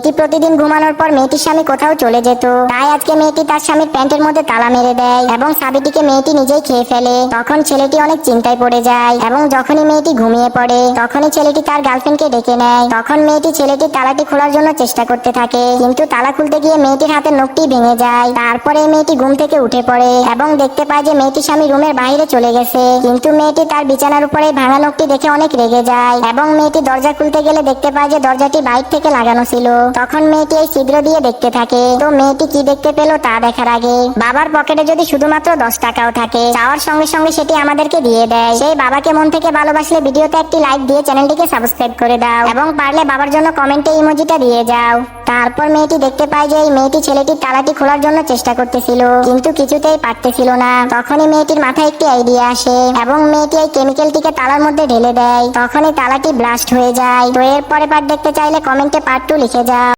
মেয়েটি প্রতিদিন ঘুমানোর পর মেয়েটির স্বামী কোথাও চলে যেত, তাই আজকে মেয়েটি তার স্বামীর প্যান্টের মধ্যে তালা মেরে দেয় এবং চাবিটিকে মেয়েটি নিজেই খেয়ে ফেলে। তখন ছেলেটি অনেক চিন্তায় পড়ে যায় এবং যখনই মেয়েটি ঘুমিয়ে পড়ে তখনই ছেলেটি তার গার্লফ্রেন্ডকে ডেকে নেয়। তখন মেয়েটি ছেলেটির তালাটি খোলার জন্য চেষ্টা করতে থাকে, কিন্তু তালা খুলতে গিয়ে মেয়েটির হাতের নখটি ভেঙে যায়। তারপরে মেয়েটি ঘুম থেকে উঠে পড়ে এবং দেখতে পায় যে মেয়েটির স্বামী রুমের বাইরে চলে গেছে, কিন্তু মেয়েটি তার বিছানার উপরে ভাঙা নখটি দেখে অনেক রেগে যায় এবং মেয়েটি দরজা খুলতে গেলে দেখতে পায় যে দরজাটি বাইরে থেকে লাগানো ছিল। তখন মেয়েটি এই ছিদ্র দিয়ে দেখতে থাকে। তো মেয়েটি কি দেখতে পেল তা দেখার আগে বাবার পকেটে যদি শুধুমাত্র 10 টাকাও থাকে, চাওয়ার সঙ্গে সঙ্গে সেটি আমাদেরকে দিয়ে দেয়। সেই বাবাকে মন থেকে ভালোবাসলে ভিডিওতে একটি লাইক দিয়ে চ্যানেলটিকে সাবস্ক্রাইব করে দাও এবং পারলে বাবার জন্য কমেন্টে ইমোজিটা দিয়ে যাও। তারপর মেয়েটি দেখতে পায় যে এই মেয়েটি ছেলেটির তালাটি খোলার জন্য চেষ্টা করতেছিল, কিন্তু কিছুতেই পারতেছিল না। তখনই মেয়েটির মাথায় একটি আইডিয়া আসে এবং মেয়েটি এই কেমিক্যালটিকে তালার মধ্যে ঢেলে দেয়। তখনই তালাটি ব্লাস্ট হয়ে যায়। তো এর পরে পার্ট দেখতে চাইলে কমেন্টে পার্ট 2 লিখে যাও।